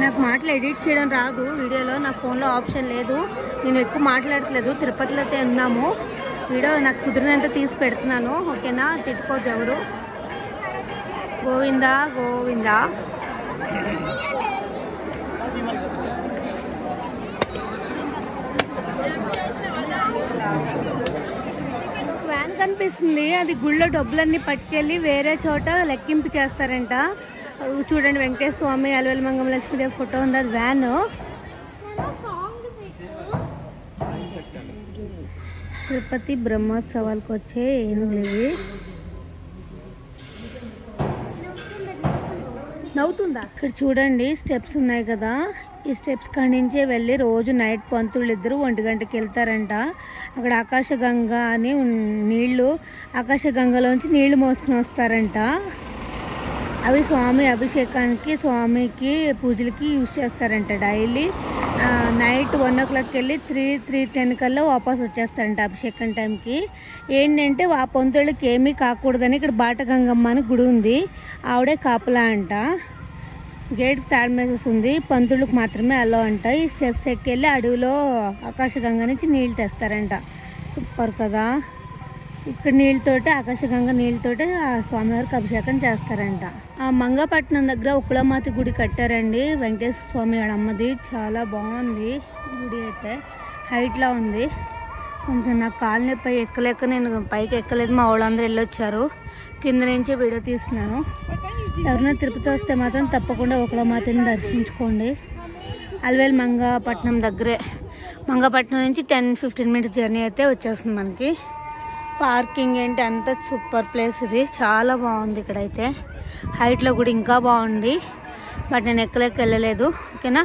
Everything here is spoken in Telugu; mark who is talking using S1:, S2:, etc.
S1: నాకు మాటలు ఎడిట్ చేయడం రాదు వీడియోలో, నా ఫోన్లో ఆప్షన్ లేదు. నేను ఎక్కువ మాట్లాడట్లేదు, తిరుపతిలో అయితే ఉన్నాము. వీడియో నాకు కుదిరినంత తీసి పెడుతున్నాను, ఓకేనా? తిట్టుకోవద్దు ఎవరు. గోవిందా గోవిందా. వ్యాన్ కనిపిస్తుంది, అది గుళ్ళో డబ్బులన్నీ పట్టుకెళ్ళి వేరే చోట లెక్కింపు చేస్తారంట. చూడండి, వెంకటేశ్వర స్వామి, అలవేలు మంగమ్మ లక్ష్మీదేవి ఫోటో ఉంది, అది వ్యాన్. తిరుపతి బ్రహ్మోత్సవాలకు వచ్చే ఏనుగులు. నవ్వుతుందా? ఇక్కడ చూడండి స్టెప్స్ ఉన్నాయి కదా, ఈ స్టెప్స్ కాడి నుంచే వెళ్ళి రోజు నైట్ పంతులు ఇద్దరు 1 గంటకి వెళ్తారంట. అక్కడ ఆకాశగంగా అని నీళ్లు, ఆకాశగంగలోంచి నీళ్లు మోసుకుని వస్తారంట. అవి స్వామి అభిషేకానికి, స్వామికి పూజలకి యూజ్ చేస్తారంట. డైలీ నైట్ 1 o'clock వెళ్ళి 3:10 కల్లా వాపస్ వచ్చేస్తారంట అభిషేకం టైంకి. ఏంటంటే ఆ పంతులకి ఏమీ కాకూడదని ఇక్కడ బాటగంగమ్మ అని గుడి ఉంది, ఆవిడే కాపలా అంట. గేట్కి తాళం వేసేస్తుంది, పంతులకు మాత్రమే అలో అంట. ఈ స్టెప్స్ ఎక్కెళ్ళి అడవిలో ఆకాశగంగా నుంచి నీళ్ళు తెస్తారంట. సూపర్ కదా. ఇక్కడ నీళ్ళతోటి, ఆకాశగంగా నీళ్ళతోటి ఆ స్వామివారికి అభిషేకం చేస్తారంట. ఆ మంగపట్నం దగ్గర ఉక్కులమాతి గుడి కట్టారండి, వెంకటేశ్వర స్వామి అమ్మది. చాలా బాగుంది గుడి, అయితే హైట్లా ఉంది. కొంచెం నాకు కాలు నొప్పి ఎక్కలేక నేను పైకి ఎక్కలేదు, మా వాళ్ళందరూ వెళ్ళొచ్చారు. కింద నుంచి వీడియో తీస్తున్నాను. ఎవరైనా తిరుపతి వస్తే మాత్రం తప్పకుండా ఉక్కులమాతిని దర్శించుకోండి. అలవేలు మంగపట్నం దగ్గరే, మంగపట్నం నుంచి 10-15 minutes జర్నీ అయితే వచ్చేస్తుంది మనకి. పార్కింగ్ ఏంటి, అంత సూపర్ ప్లేస్ ఇది, చాలా బాగుంది. ఇక్కడైతే హైట్లో కూడా ఇంకా బాగుంది, బట్ నేను ఎక్కలేక వెళ్ళలేదు, ఓకేనా?